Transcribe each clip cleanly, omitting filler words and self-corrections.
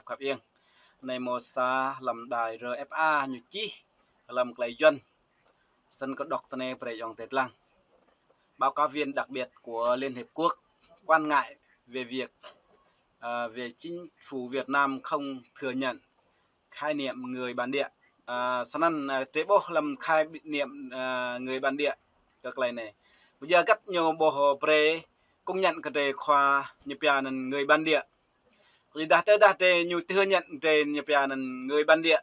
cặp yên này một xa làm đài RFA như chi làm cái dân sân có đọc tên này dòng Tết Lăng báo cáo viên đặc biệt của Liên Hiệp Quốc quan ngại về việc về chính phủ Việt Nam không thừa nhận khái niệm người bản địa sanan tế bố làm khái niệm người bản địa các này bây giờ các nhiều bộ pre công nhận cái khoa nhập viện người bản địa thì đã tới nhiều thừa nhận về nhập viện người bản địa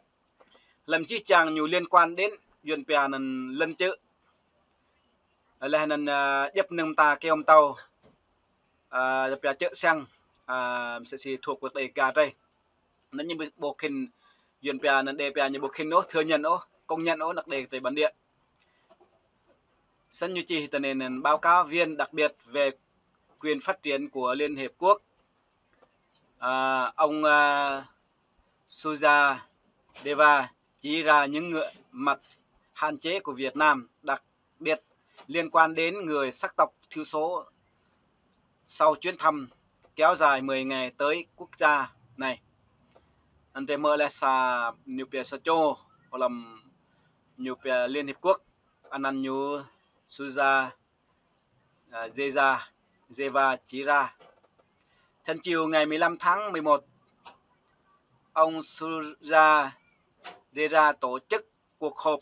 làm chi chàng nhiều liên quan đến duyên viện lần chữ là nên giúp nâng ta cái ông tàu nhập viện chữ sang sẽ thuộc về đây cả đây nó như bộ kinh duyên viện đề viện như bộ kinh nó thừa nhận nó công nhận nó đặc đề về bản địa sân như chỉ nên báo cáo viên đặc biệt về quyền phát triển của Liên Hiệp Quốc ông Suja Deva chỉ ra những mặt hạn chế của Việt Nam đặc biệt liên quan đến người sắc tộc thiểu số sau chuyến thăm kéo dài 10 ngày tới quốc gia này. Ante mơ là sa Nupia Sacho làm Nupia Liên Hiệp Quốc Ananyu Suja Deva chỉ ra. Thân chiều ngày 15 tháng 11, ông Suja Deva tổ chức cuộc họp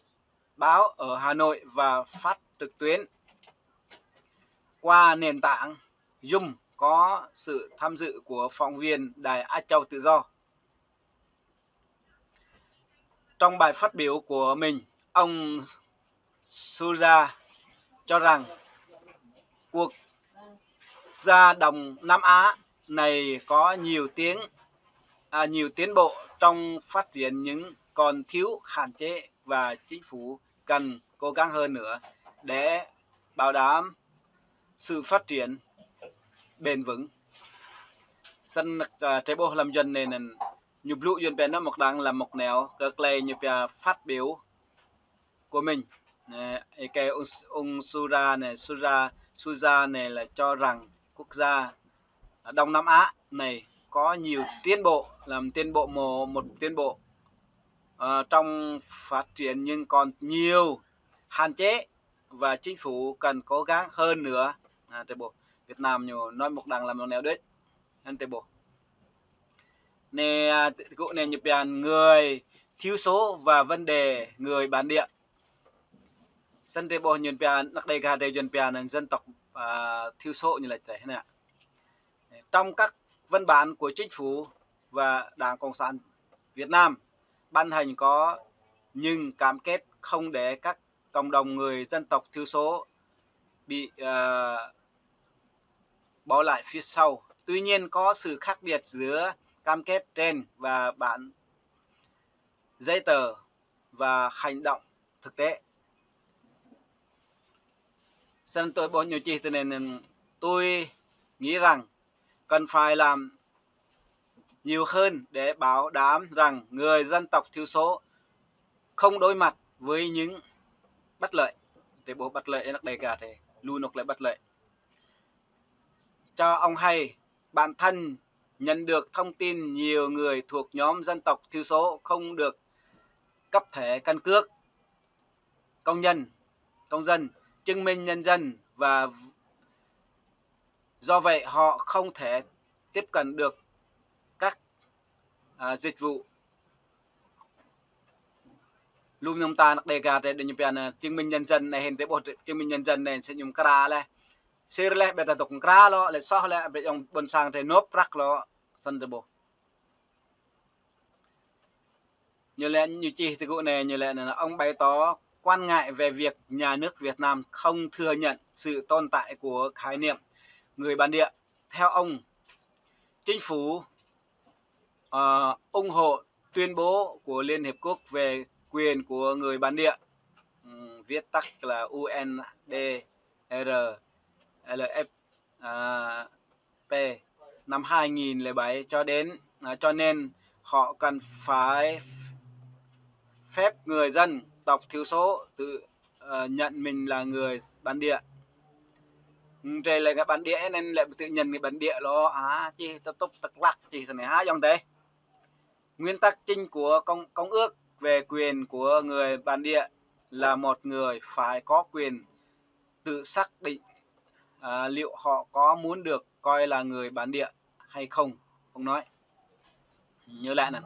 báo ở Hà Nội và phát trực tuyến qua nền tảng Zoom có sự tham dự của phóng viên Đài Á Châu Tự Do. Trong bài phát biểu của mình, ông Suja cho rằng quốc gia Đông Nam Á này có nhiều tiến bộ trong phát triển nhưng còn thiếu hạn chế và chính phủ cần cố gắng hơn nữa để bảo đảm sự phát triển bền vững. Sân trái bộ làm dân này nhục lụ dân bên nó một đang là một nẻo cực lệ nhục phát biểu của mình. Cái ông Suja này là cho rằng quốc gia Đông Nam Á này có nhiều tiến bộ, làm một tiến bộ trong phát triển nhưng còn nhiều hạn chế và chính phủ cần cố gắng hơn nữa. Việt Nam nhiều nói một đằng làm một nẻo đấy anh tây bộ nè cụ này nhập viện người thiếu số và vấn đề người bản địa sân tây bộ nhập viện đặc đây cả đây nhập viện dân tộc thiếu số như là thế này trong các văn bản của chính phủ và Đảng Cộng sản Việt Nam ban hành có nhưng cam kết không để các cộng đồng người dân tộc thiểu số bị bỏ lại phía sau. Tuy nhiên có sự khác biệt giữa cam kết trên và bản giấy tờ và hành động thực tế. Sân tôi bỏ nhiều chi nên tôi nghĩ rằng cần phải làm nhiều hơn để bảo đảm rằng người dân tộc thiểu số không đối mặt với những bất lợi. Để bố bất lợi nó đầy cả thế, luôn nộp lại bất lợi. Cho ông hay, bản thân nhận được thông tin nhiều người thuộc nhóm dân tộc thiểu số không được cấp thẻ căn cước công dân, chứng minh nhân dân và do vậy họ không thể tiếp cận được các dịch vụ luôn nhung ta đề cả để nhập viện chứng minh nhân dân này hiện tế bộ chứng minh nhân dân này sẽ dùng kra le sir le beta tục kra lo le so le be ông bon sang để nộp rak lo sân tế bộ như lẽ như chi thì cụ này như lẽ là ông bày tỏ quan ngại về việc nhà nước Việt Nam không thừa nhận sự tồn tại của khái niệm người bản địa. Theo ông, chính phủ ủng hộ tuyên bố của Liên Hiệp Quốc về quyền của người bản địa, viết tắt là UNDRLFP năm 2007 cho nên họ cần phải phép người dân tộc thiểu số tự nhận mình là người bản địa. Rồi là cái bản địa nên lại tự nhận người bản địa lo chi tốt tật lắc chỉ này há dòng thế. Nguyên tắc chính của công ước về quyền của người bản địa là một người phải có quyền tự xác định liệu họ có muốn được coi là người bản địa hay không. Ông nói nhớ lại nè,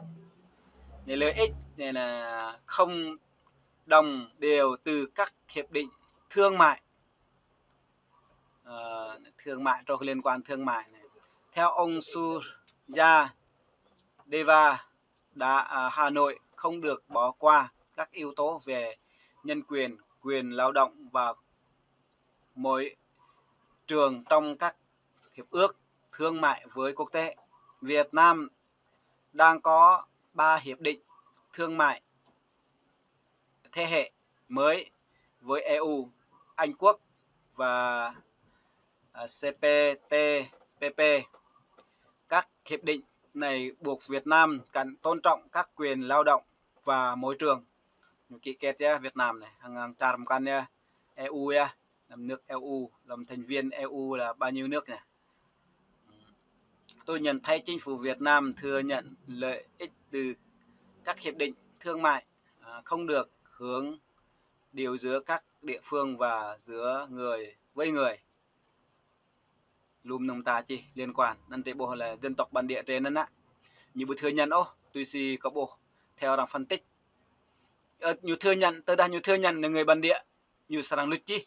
lợi ích này là không đồng đều từ các hiệp định thương mại, trong liên quan thương mại này. Theo ông Surya Deva, Hà Nội không được bỏ qua các yếu tố về nhân quyền, quyền lao động và môi trường trong các hiệp ước thương mại với quốc tế. Việt Nam đang có 3 hiệp định thương mại thế hệ mới với EU, Anh Quốc và CPTPP. Các hiệp định này buộc Việt Nam cần tôn trọng các quyền lao động và môi trường. Ký kết Việt Nam này, hàng trăm căn EU làm nước EU, làm thành viên EU là bao nhiêu nước này. Tôi nhận thấy chính phủ Việt Nam thừa nhận lợi ích từ các hiệp định thương mại không được hướng điều giữa các địa phương và giữa người với người. Lùm nông ta chi liên quan nên thế bộ là dân tộc bản địa trên nên á. Như bộ thừa nhận tuy si có bộ theo rằng phân tích. Như thừa nhận tới đây như thừa nhận là người bản địa như sarang lụt chi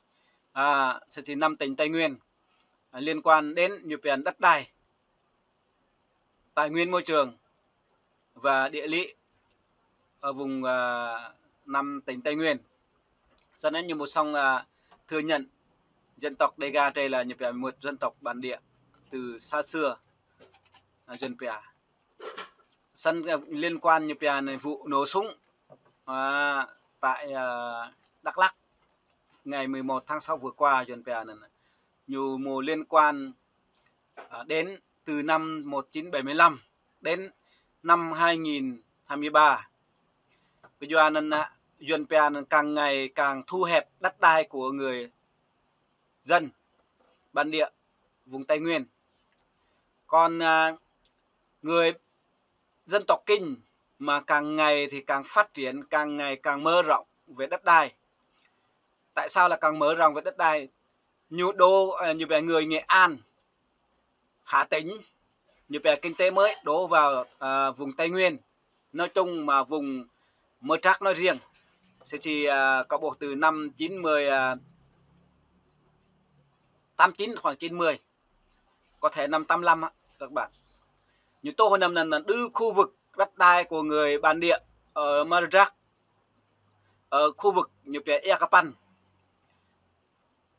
sẽ chỉ 5 tỉnh Tây Nguyên liên quan đến như biển đất đai, tài nguyên môi trường và địa lý ở vùng 5 tỉnh Tây Nguyên. Cho nên như một song thừa nhận dân tộc Dega đây là như một dân tộc bản địa từ xa xưa dân Pia. Sân liên quan như Pia này vụ nổ súng tại Đắk Lắk ngày 11 tháng 6 vừa qua dân Pia này nhiều mùa liên quan đến từ năm 1975 đến năm 2023. Bây giờ nên dân Pia càng ngày càng thu hẹp đất đai của người dân bản địa vùng Tây Nguyên. Còn người dân tộc Kinh mà càng ngày thì càng phát triển, càng ngày càng mở rộng về đất đai. Tại sao là càng mở rộng về đất đai? Như về người Nghệ An, Hà Tĩnh, như về kinh tế mới đổ vào vùng Tây Nguyên. Nói chung mà vùng Mơ Trắc nói riêng sẽ chỉ có bộ từ năm 90 89 khoảng 90, có thể năm 85 các bạn. Như tôi hồi năm là đưa khu vực đất đai của người bản địa ở Mơ Trắc, ở khu vực như về Ekapan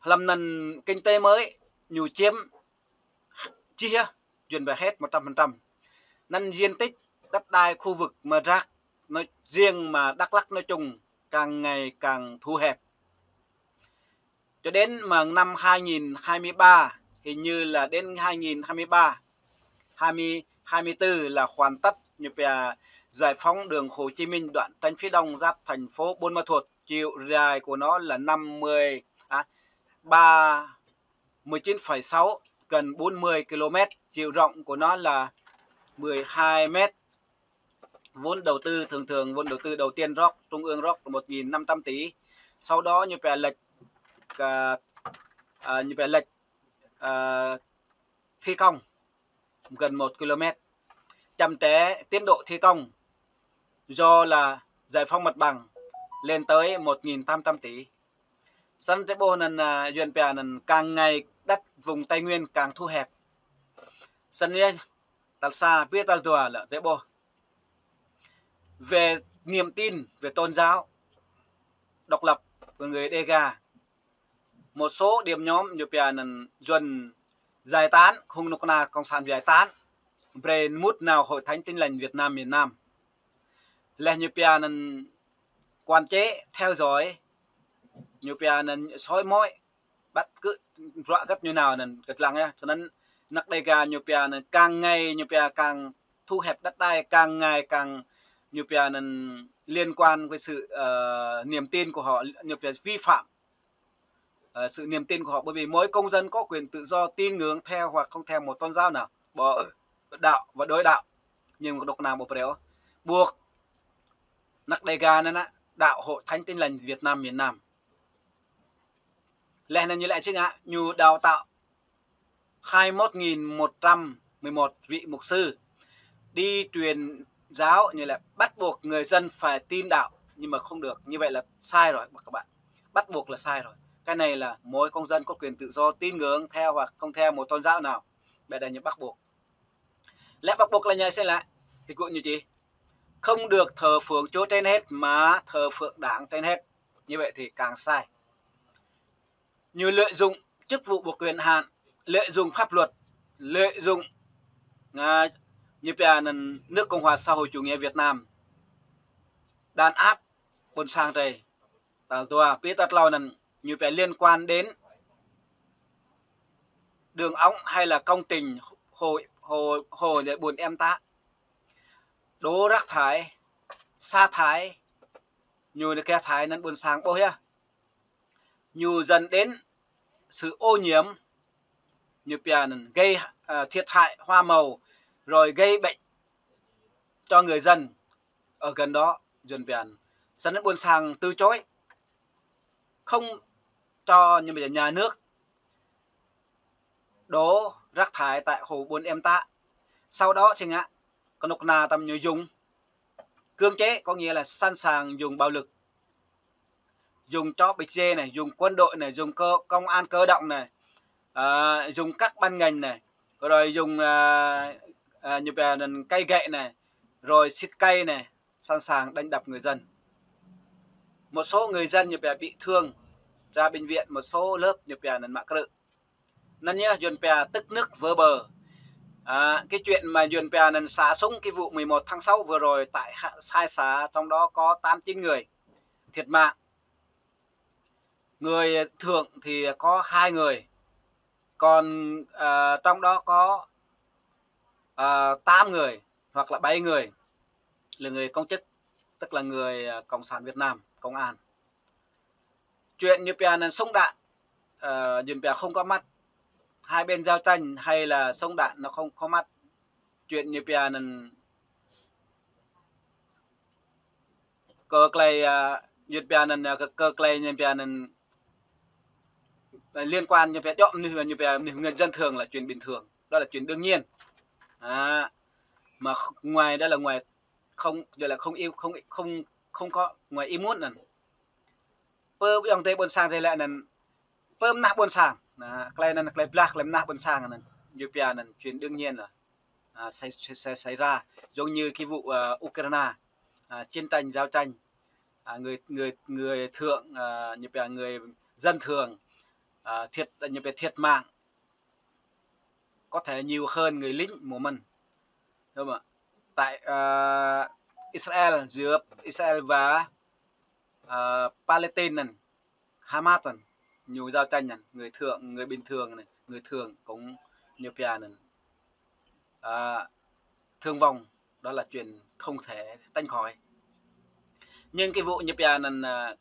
làm nền kinh tế mới nhiều chiếm chia chuyển về hết 100%. Nên diện tích đất đai khu vực Mơ Trắc nói riêng mà Đắk Lắk nói chung càng ngày càng thu hẹp. Cho đến mà năm 2023, hình như là đến 2023, 2024 là hoàn tất như giải phóng đường Hồ Chí Minh đoạn tránh phía đông giáp thành phố Buôn Ma Thuột, chiều dài của nó là 19,6 gần 40 km, chiều rộng của nó là 12 m. Vốn đầu tư thường vốn đầu tư đầu tiên Trung ương rót 1.500 tỷ. Sau đó như lệch thi công gần 1 km. Chậm trễ tiến độ thi công do là giải phóng mặt bằng lên tới 1.800 tỷ. Sân thế bộ nên duyên bè nên càng ngày đất vùng Tây Nguyên càng thu hẹp. Sân nhé, tal xa biết tal tùa là thế bộ. Về niềm tin về tôn giáo độc lập của người Dega, một số điểm nhóm như bè nên dần giải tán, không nục na cộng sản giải tán. Brain mút nào hội thánh Tin lành Việt Nam miền Nam là như bè nên quan chế theo dõi như bè nên soi mói bắt cứ rõ gấp như nào nên gật lặng nha. Cho nên nắc Dega như bè nên càng ngày như bè càng thu hẹp đất đai, càng ngày càng như bè nên liên quan với sự niềm tin của họ, như bè vi phạm sự niềm tin của họ, bởi vì mỗi công dân có quyền tự do tin ngưỡng theo hoặc không theo một tôn giáo nào, bỏ đạo và đối đạo, nhưng độc nào một điều buộc nắc đầy gà nên đạo hội thánh tin lành Việt Nam miền Nam lẽ này như lại chứ ngã như đào tạo 21.111 vị mục sư đi truyền giáo, như là bắt buộc người dân phải tin đạo, nhưng mà không được, như vậy là sai rồi các bạn, bắt buộc là sai rồi. Cái này là mỗi công dân có quyền tự do tín ngưỡng theo hoặc không theo một tôn giáo nào, vậy là những bắt buộc. Lẽ bắt buộc là như thế lại thì cũng như gì, không được thờ phượng Chúa trên hết mà thờ phượng Đảng trên hết, như vậy thì càng sai. Như lợi dụng chức vụ của quyền hạn, lợi dụng pháp luật, lợi dụng như bây giờ nước Cộng hòa xã hội chủ nghĩa Việt Nam đàn áp bồn sang đây tạo tua biết tắt lâu nần như bây liên quan đến đường ống hay là công trình hồ để buồn em ta đổ rác thải sa thải như cái thải nên buồn sang bôi ha, như dần đến sự ô nhiễm, như bây gây thiệt hại hoa màu rồi gây bệnh cho người dân ở gần đó. Dần biển sân buôn sang từ chối không cho, như bây giờ nhà nước đổ rác thải tại hồ buôn em ta. Sau đó chừng con nục nà tầm như dùng cưỡng chế, có nghĩa là sẵn sàng dùng bạo lực, dùng chó bịch dê này, dùng quân đội này, dùng công an cơ động này, dùng các ban ngành này, rồi dùng như bây giờ cây gậy này, rồi xịt cây này, sẵn sàng đánh đập người dân. Một số người dân như bây bị thương ra bệnh viện, một số lớp như bây giờ mắc cự nên nhá dồn bè tức nước vỡ bờ. Cái chuyện mà dồn bè xả súng cái vụ 11 tháng 6 vừa rồi tại hai xã, trong đó có 89 người thiệt mạng, người thượng thì có 2 người, còn trong đó có 8 người hoặc là 7 người là người công chức, tức là người Cộng sản Việt Nam, công an. Chuyện như bây súng đạn dồn bè không có mắt, hai bên giao tranh hay là súng đạn nó không có mắt. Chuyện như bây giờ cơ clay như bây giờ cơ clay như bây giờ liên quan như bây giờ như bây giờ người dân thường là chuyện bình thường, đó là chuyện đương nhiên. Mà ngoài đó là ngoài không, giờ là không yêu, không có ngoài ý muốn này pơ dòng tây bồn sang đây lại là pơm nát bồn sang clay này clay black làm nát bồn sang này như bây giờ chuyện đương nhiên rồi xảy ra, giống như cái vụ Ukraine chiến tranh giao tranh, người thượng như bây giờ người dân thường như bây thiệt mạng có thể nhiều hơn người lính của mình, đúng không ạ? Tại Israel, giữa Israel và Palestine, Hamas nhiều giao tranh này, người thượng, người bình thường này, người thường cũng như bây giờ thương vong, đó là chuyện không thể tránh khỏi. Nhưng cái vụ như bây giờ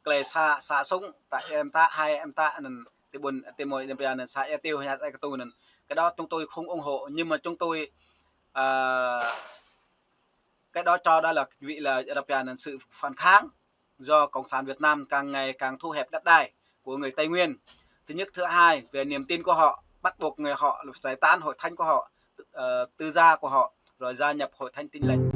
là xả súng tại em ta hay em ta thì buồn thì mọi bây giờ xả tiêu hay cái tôi cái đó chúng tôi không ủng hộ, nhưng mà chúng tôi cái đó cho đó là vị là sự phản kháng do Cộng sản Việt Nam càng ngày càng thu hẹp đất đai của người Tây Nguyên. Thứ nhất, thứ hai về niềm tin của họ, bắt buộc người họ giải tán hội thánh của họ, tư gia của họ, rồi gia nhập hội thánh Tin Lành.